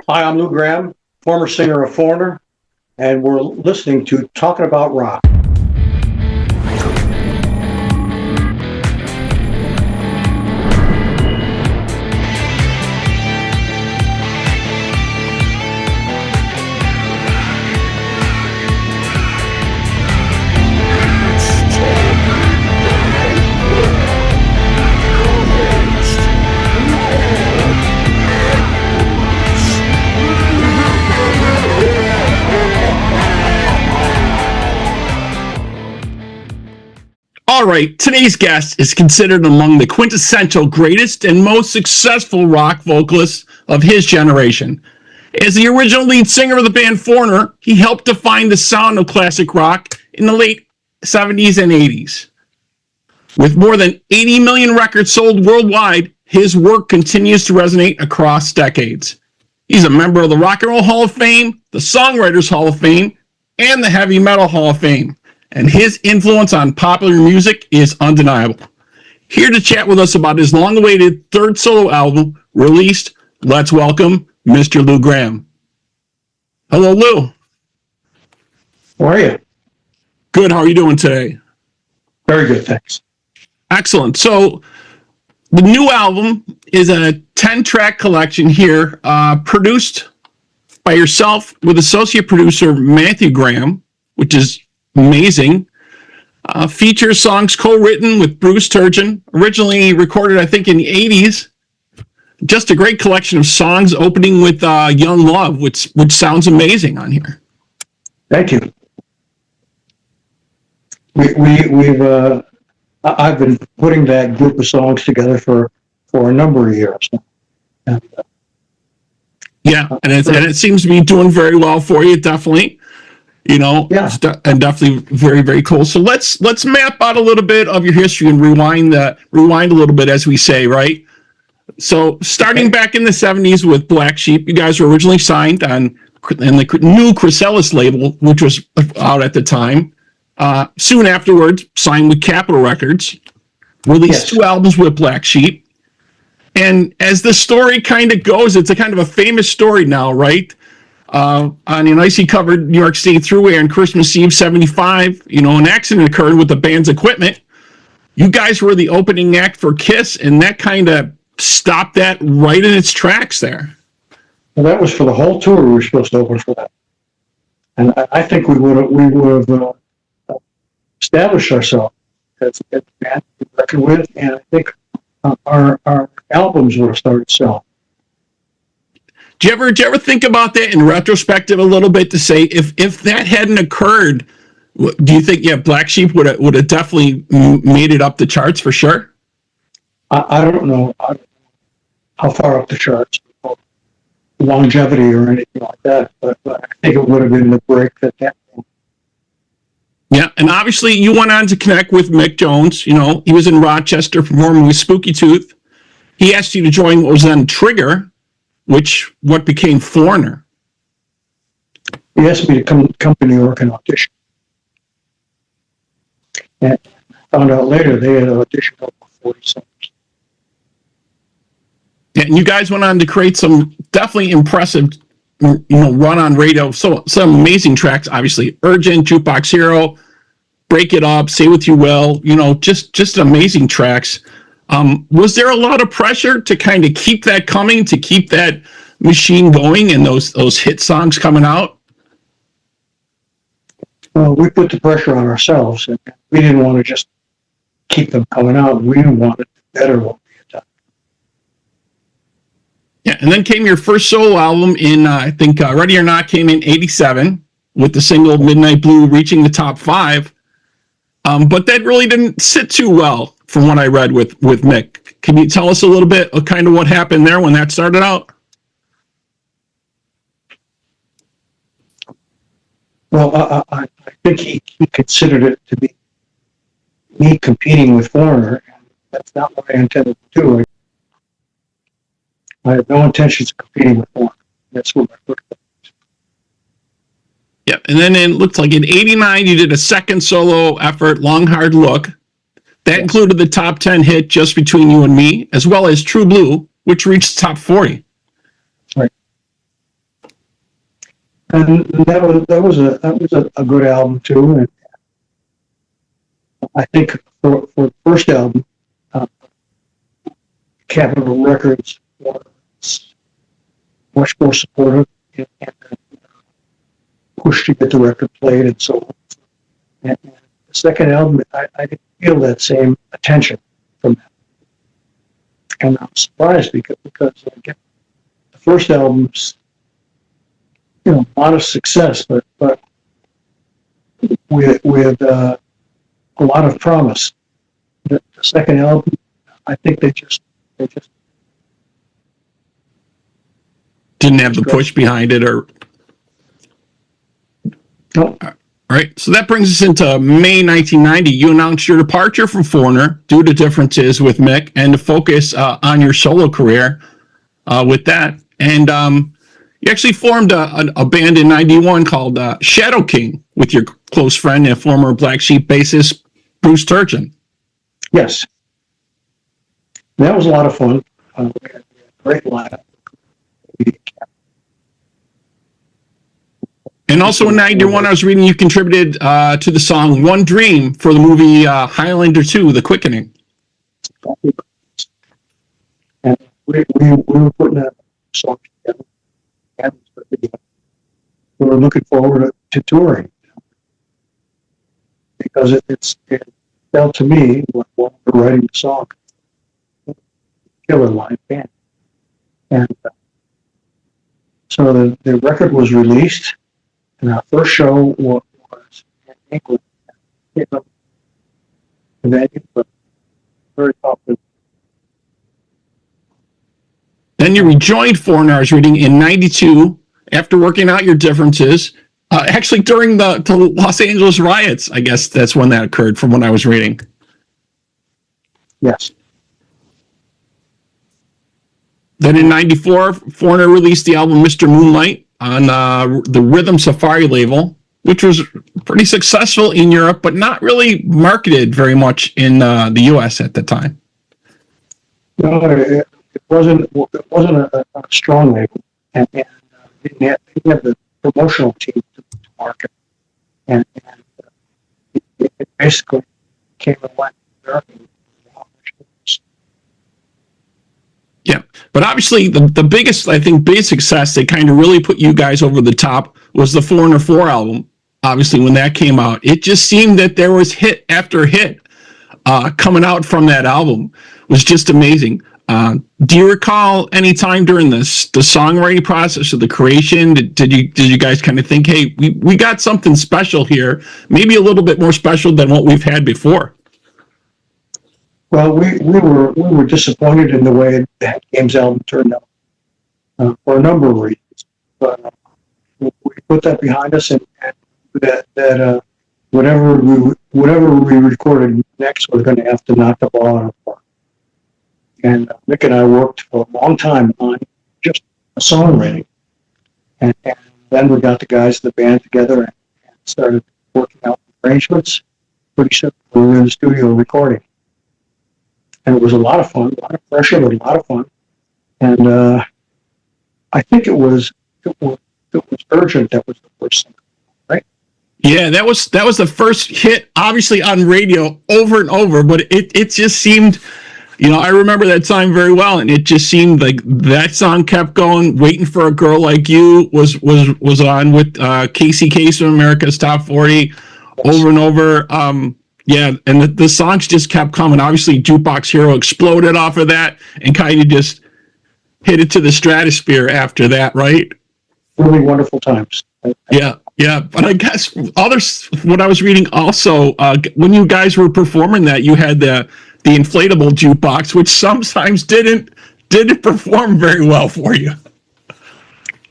Hi, I'm Lou Gramm, former singer of Foreigner, and we're listening to Talking About Rock. All right, today's guest is considered among the quintessential greatest and most successful rock vocalists of his generation. As the original lead singer of the band Foreigner, he helped define the sound of classic rock in the late 70s and 80s. With more than 80 million records sold worldwide, his work continues to resonate across decades. He's a member of the Rock and Roll Hall of Fame, the Songwriters Hall of Fame, and the Heavy Metal Hall of Fame. And his influence on popular music is undeniable. Here to chat with us about his long-awaited third solo album released, let's welcome Mr. Lou Gramm. Hello, Lou. How are you? Good. How are you doing today? Very good, thanks. Excellent. So the new album is a 10-track collection here, produced by yourself with associate producer Matthew Gramm, which is amazing. Features songs co-written with Bruce Turgeon, originally recorded, I think, in the 80s. Just a great collection of songs, opening with Young Love, which sounds amazing on here. Thank you. I've been putting that group of songs together for a number of years. And, yeah, and it seems to be doing very well for you, definitely. You know, yeah. And definitely very, very cool. So let's map out a little bit of your history and rewind a little bit, as we say, right? So starting back in the 70s with Black Sheep, you guys were originally signed on the new Chrysalis label, which was out at the time. Soon afterwards, signed with Capitol Records, released 2 albums with Black Sheep. And as the story kind of goes, it's a kind of a famous story now, right? On an icy covered New York State Thruway on Christmas Eve '75, an accident occurred with the band's equipment. You guys were the opening act for Kiss, and that kind of stopped that right in its tracks there. Well, that was for the whole tour. We were supposed to open for that, and I think we would have established ourselves as a band to reckon with, and I think our albums would have started selling. Do you ever think about that in retrospective a little bit to say if that hadn't occurred, do you think Black Sheep would have definitely made it up the charts for sure? I don't know how far up the charts, longevity or anything like that, but I think it would have been the break that happened. Yeah, and obviously you went on to connect with Mick Jones. He was in Rochester performing with Spooky Tooth. He asked you to join what was then Trigger, what became Foreigner. He asked me to come to New York and audition. And I found out later they had auditioned over 40 songs. Yeah, and you guys went on to create some definitely impressive, run on radio. So some amazing tracks, obviously. Urgent, Jukebox Hero, Break It Up, Say What You Will, just amazing tracks. Was there a lot of pressure to kind of keep that coming, to keep that machine going and those hit songs coming out? Well, we put the pressure on ourselves, and we didn't want to just keep them coming out. We wanted better what we had done. Yeah, and then came your first solo album in, I think, Ready or Not came in '87 with the single Midnight Blue reaching the top 5. But that really didn't sit too well, from what I read with Mick. Can you tell us a little bit of kind of what happened there when that started out? Well, I think he considered it to be me competing with Foreigner, and that's not what I intended to do. I had no intentions of competing with Foreigner. That's what I put it. Yeah, and then it looked like in '89 you did a second solo effort, Long Hard Look. That included the top 10 hit Just Between You and Me, as well as True Blue, which reached the top 40. Right. And that was a good album too. And I think for the first album, uh, Capitol Records was much more supportive and pushed to get the record played and so on. And the second album, I didn't feel that same attention from them. And I'm surprised because again, the first album's, modest success, but with a lot of promise. The second album, I think they just Didn't have the push behind it, or no. right. So that brings us into May 1990. You announced your departure from Foreigner due to differences with Mick and to focus on your solo career with that. And you actually formed a band in '91 called Shadow King with your close friend and former Black Sheep bassist Bruce Turgeon. Yes, that was a lot of fun. We had a great lineup. And also in '91, I was reading you contributed to the song One Dream for the movie Highlander 2, The Quickening. And we were putting that song together. And we were looking forward to touring because it felt to me when we were writing the song, killer live band. And so the record was released. And our first show was in England. The venue was very popular. Then you rejoined Foreigner, I was reading, in '92 after working out your differences. Actually, during the Los Angeles riots, I guess that's when that occurred, from what I was reading. Yes. Then in '94, Foreigner released the album Mr. Moonlight on the Rhythm Safari label, which was pretty successful in Europe, but not really marketed very much in the U.S. at the time. No, it wasn't a strong label, and didn't have the promotional team to market, and it basically came and went. Yeah, but obviously the biggest, I think, big success that kind of really put you guys over the top was the Foreigner 4 album. Obviously, when that came out, it just seemed that there was hit after hit coming out from that album. It was just amazing. Do you recall any time during the songwriting process or the creation, did you guys kind of think, hey, we got something special here, maybe a little bit more special than what we've had before? Well, we were disappointed in the way that Games album turned out for a number of reasons. But we put that behind us, and that whatever we recorded next was going to have to knock the ball out of the park. And Mick and I worked for a long time on just a songwriting, and then we got the guys of the band together and started working out arrangements. Pretty soon we were in the studio recording. And it was a lot of fun, a lot of pressure, but a lot of fun. And I think it was Urgent that was the first thing, right? Yeah, that was the first hit, obviously on radio over and over. But it just seemed, I remember that time very well, and it just seemed like that song kept going. Waiting for a Girl Like You was on with Casey Kasem, America's Top 40, over and over. Yeah, and the songs just kept coming. Obviously, Jukebox Hero exploded off of that and kind of just hit it to the stratosphere after that, right? Really wonderful times. Yeah. But I guess what I was reading also, when you guys were performing that, you had the inflatable jukebox, which sometimes didn't perform very well for you.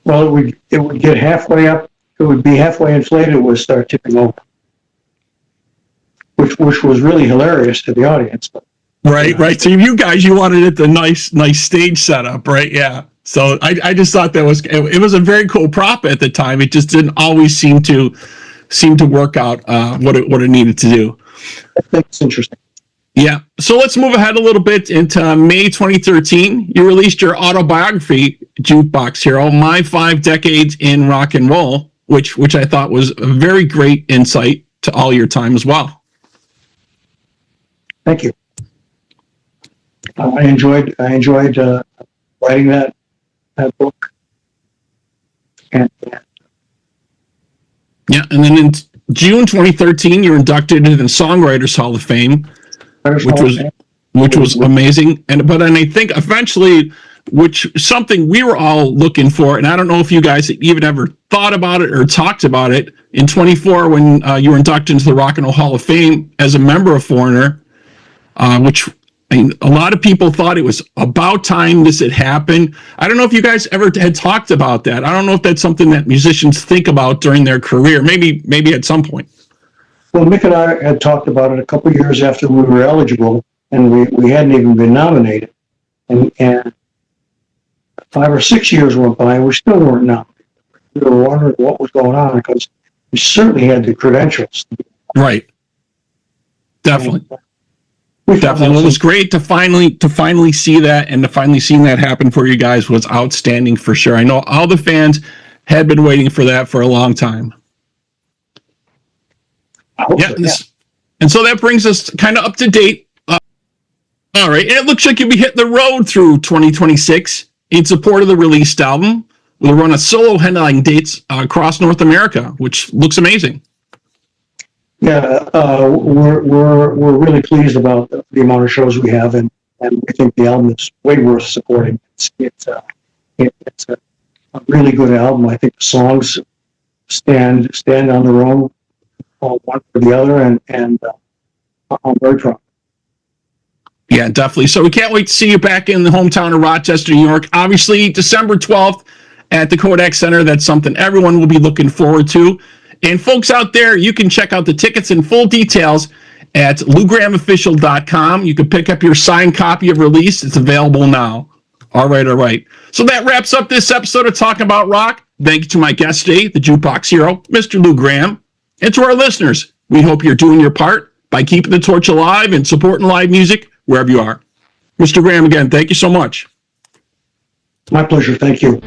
Well, it would get halfway up. It would be halfway inflated. It would start tipping over. Which was really hilarious to the audience. Right. So you guys, you wanted it the nice stage setup, right? Yeah. So I just thought it was a very cool prop at the time. It just didn't always seem to work out what it needed to do. I think it's interesting. Yeah. So let's move ahead a little bit into May 2013. You released your autobiography, Jukebox Hero: My 5 Decades in Rock and Roll. which I thought was a very great insight to all your time as well. Thank you. I enjoyed writing that book. And yeah, and then in June 2013, you're inducted into the Songwriters Hall of Fame, which was amazing. And I think eventually, which something we were all looking for, and I don't know if you guys even ever thought about it or talked about it, in 24 when you were inducted into the Rock and Roll Hall of Fame as a member of Foreigner, which I mean, a lot of people thought it was about time this had happened. I don't know if you guys ever had talked about that. I don't know if that's something that musicians think about during their career. Maybe at some point. Well, Mick and I had talked about it a couple of years after we were eligible, and we hadn't even been nominated. And 5 or 6 years went by, and we still weren't nominated. We were wondering what was going on because we certainly had the credentials. Right. Definitely. Definitely. Well, it was great to finally see that, and to finally seeing that happen for you guys was outstanding for sure. I know all the fans had been waiting for that for a long time. Yeah. And so that brings us kind of up to date. All right. And it looks like you'll be hitting the road through 2026 in support of the released album. We'll run a solo headlining dates across North America, which looks amazing. Yeah, we're really pleased about the amount of shows we have, and we think the album is way worth supporting. It's a really good album. I think the songs stand on their own, one for the other, and I'm very proud. Yeah, definitely. So we can't wait to see you back in the hometown of Rochester, New York. Obviously, December 12th at the Kodak Center. That's something everyone will be looking forward to. And folks out there, you can check out the tickets and full details at LouGrammOfficial.com. You can pick up your signed copy of Release. It's available now. All right. So that wraps up this episode of Talking About Rock. Thank you to my guest today, the Jukebox Hero, Mr. Lou Gramm. And to our listeners, we hope you're doing your part by keeping the torch alive and supporting live music wherever you are. Mr. Gramm, again, thank you so much. My pleasure. Thank you.